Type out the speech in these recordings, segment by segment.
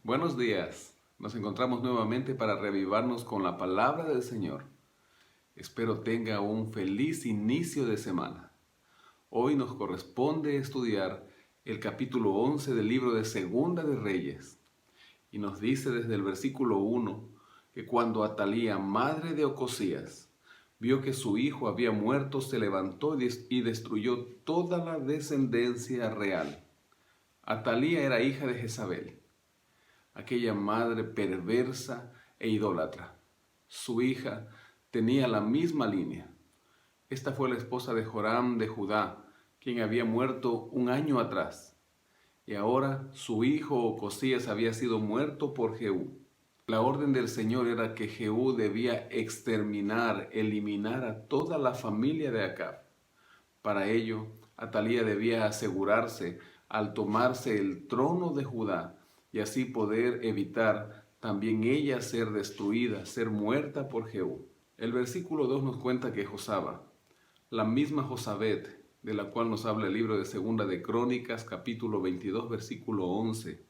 Buenos días. Nos encontramos nuevamente para reavivarnos con la palabra del Señor. Espero tenga un feliz inicio de semana. Hoy nos corresponde estudiar el capítulo 11 del libro de Segunda de Reyes. Y nos dice desde el versículo 1 que cuando Atalía, madre de Ocosías, vio que su hijo había muerto, se levantó y destruyó toda la descendencia real. Atalía era hija de Jezabel, aquella madre perversa e idólatra. Su hija tenía la misma línea. Esta fue la esposa de Joram de Judá, quien había muerto un año atrás. Y ahora su hijo Ocosías había sido muerto por Jehú. La orden del Señor era que Jehú debía exterminar, eliminar a toda la familia de Acab. Para ello, Atalía debía asegurarse al tomarse el trono de Judá y así poder evitar también ella ser destruida, ser muerta por Jehú. El versículo 2 nos cuenta que Josaba, la misma Josabet, de la cual nos habla el libro de Segunda de Crónicas, capítulo 22, versículo 11,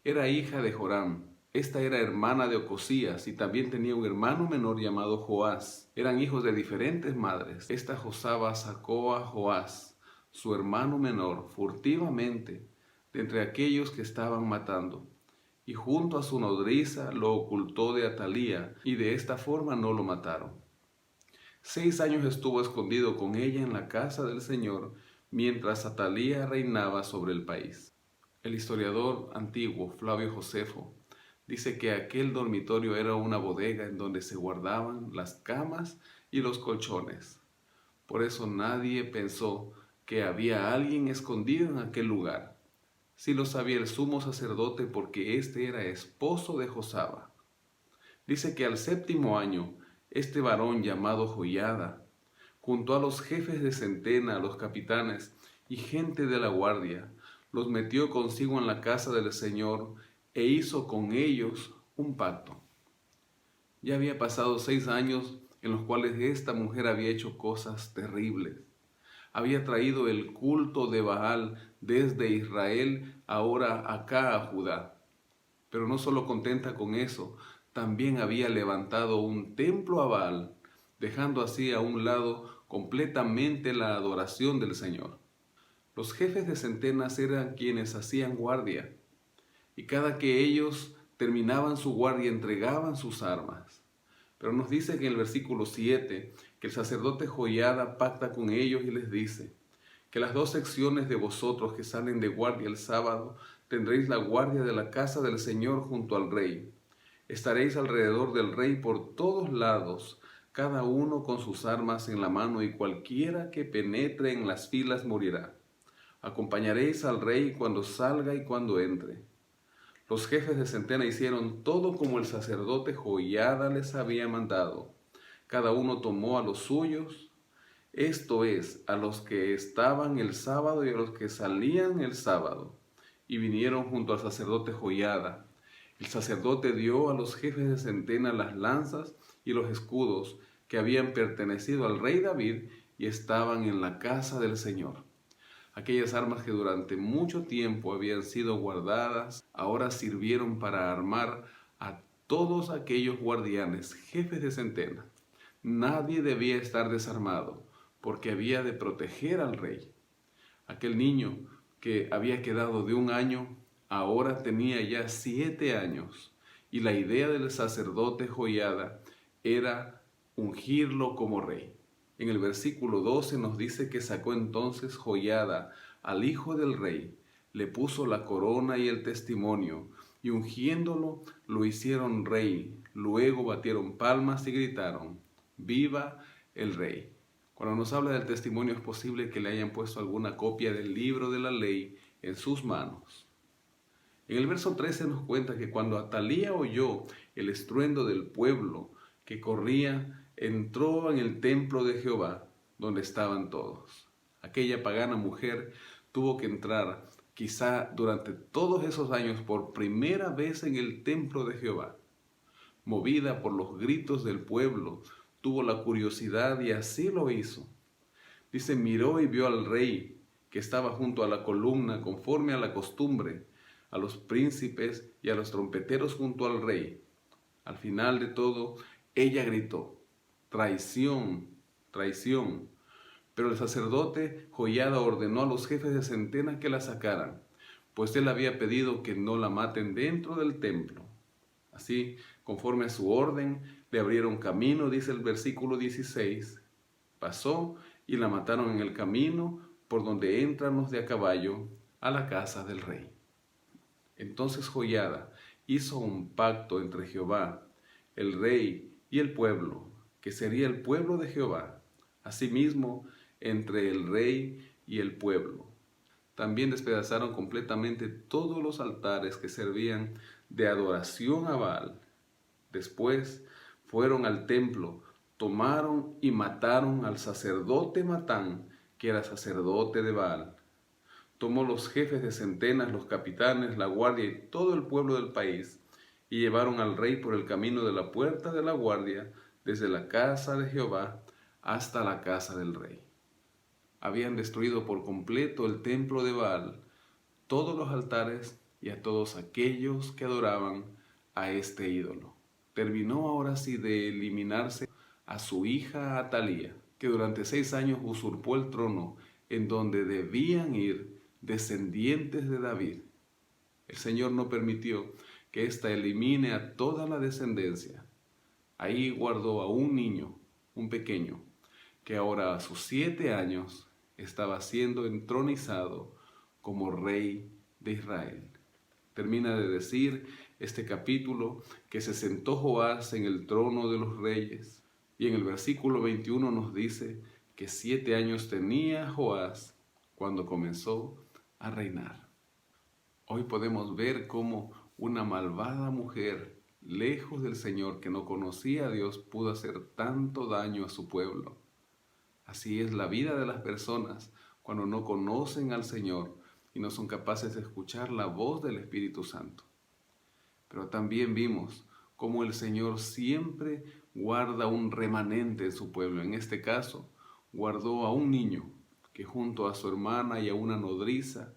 era hija de Joram. Esta era hermana de Ocosías y también tenía un hermano menor llamado Joás. Eran hijos de diferentes madres. Esta Josaba sacó a Joás, su hermano menor, furtivamente de entre aquellos que estaban matando, y junto a su nodriza lo ocultó de Atalía, y de esta forma no lo mataron. 6 años estuvo escondido con ella en la casa del Señor, mientras Atalía reinaba sobre el país. El historiador antiguo Flavio Josefo dice que aquel dormitorio era una bodega en donde se guardaban las camas y los colchones. Por eso nadie pensó que había alguien escondido en aquel lugar. Sí lo sabía el sumo sacerdote porque éste era esposo de Josaba. Dice que al 7º año, este varón llamado Joiada, junto a los jefes de centena, los capitanes y gente de la guardia, los metió consigo en la casa del Señor e hizo con ellos un pacto. Ya había pasado 6 años en los cuales esta mujer había hecho cosas terribles. Había traído el culto de Baal desde Israel ahora acá a Judá. Pero no solo contenta con eso, también había levantado un templo a Baal, dejando así a un lado completamente la adoración del Señor. Los jefes de centenas eran quienes hacían guardia, y cada que ellos terminaban su guardia entregaban sus armas. Pero nos dice que en el versículo 7 que el sacerdote Joiada pacta con ellos y les dice que las 2 secciones de vosotros que salen de guardia el sábado tendréis la guardia de la casa del Señor junto al rey. Estaréis alrededor del rey por todos lados, cada uno con sus armas en la mano, y cualquiera que penetre en las filas morirá. Acompañaréis al rey cuando salga y cuando entre. Los jefes de centena hicieron todo como el sacerdote Joiada les había mandado. Cada uno tomó a los suyos, esto es, a los que estaban el sábado y a los que salían el sábado, y vinieron junto al sacerdote Joiada. El sacerdote dio a los jefes de centena las lanzas y los escudos que habían pertenecido al rey David y estaban en la casa del Señor. Aquellas armas que durante mucho tiempo habían sido guardadas, ahora sirvieron para armar a todos aquellos guardianes, jefes de centena. Nadie debía estar desarmado, porque había de proteger al rey. Aquel niño que había quedado de 1 año, ahora tenía ya 7 años, y la idea del sacerdote Joiada era ungirlo como rey. En el versículo 12 nos dice que sacó entonces Joiada al hijo del rey, le puso la corona y el testimonio, y ungiéndolo lo hicieron rey. Luego batieron palmas y gritaron: ¡Viva el rey! Cuando nos habla del testimonio, es posible que le hayan puesto alguna copia del libro de la ley en sus manos. En el verso 13 nos cuenta que cuando Atalía oyó el estruendo del pueblo que corría, entró en el templo de Jehová, donde estaban todos. Aquella pagana mujer tuvo que entrar, quizá durante todos esos años, por primera vez en el templo de Jehová. Movida por los gritos del pueblo, tuvo la curiosidad y así lo hizo. Dice, miró y vio al rey que estaba junto a la columna conforme a la costumbre. a los príncipes y a los trompeteros junto al rey. Al final de todo, ella gritó: traición, traición. Pero el sacerdote Joiada ordenó a los jefes de centenas que la sacaran, pues él había pedido que no la maten dentro del templo. Así, conforme a su orden, le abrieron camino, dice el versículo 16. Pasó y la mataron en el camino por donde entran los de a caballo a la casa del rey. Entonces Joiada hizo un pacto entre Jehová, el rey y el pueblo, que sería el pueblo de Jehová, asimismo entre el rey y el pueblo. También despedazaron completamente todos los altares que servían de adoración a Baal. Después fueron al templo, tomaron y mataron al sacerdote Matán, que era sacerdote de Baal. Tomó los jefes de centenas, los capitanes, la guardia y todo el pueblo del país, y llevaron al rey por el camino de la puerta de la guardia, desde la casa de Jehová hasta la casa del rey. Habían destruido por completo el templo de Baal, todos los altares y a todos aquellos que adoraban a este ídolo. Terminó ahora sí de eliminarse a su hija Atalía, que durante 6 años usurpó el trono en donde debían ir descendientes de David. El Señor no permitió que ésta elimine a toda la descendencia. Ahí guardó a un niño, un pequeño, que ahora a sus 7 años estaba siendo entronizado como rey de Israel. Termina de decir este capítulo que se sentó Joás en el trono de los reyes, y en el versículo 21 nos dice que 7 años tenía Joás cuando comenzó a reinar. Hoy podemos ver cómo una malvada mujer, lejos del Señor, que no conocía a Dios, pudo hacer tanto daño a su pueblo. Así es la vida de las personas cuando no conocen al Señor y no son capaces de escuchar la voz del Espíritu Santo. Pero también vimos cómo el Señor siempre guarda un remanente en su pueblo. En este caso, guardó a un niño que junto a su hermana y a una nodriza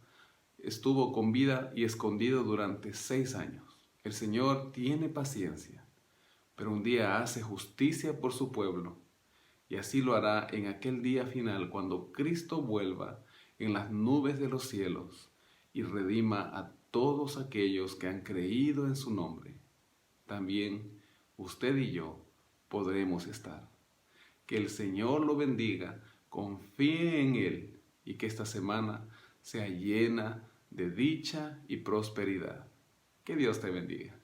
estuvo con vida y escondido durante 6 años. El Señor tiene paciencia, pero un día hace justicia por su pueblo, y así lo hará en aquel día final cuando Cristo vuelva en las nubes de los cielos y redima a todos aquellos que han creído en su nombre. También usted y yo podremos estar. Que el Señor lo bendiga, confíe en Él y que esta semana sea llena de dicha y prosperidad. Que Dios te bendiga.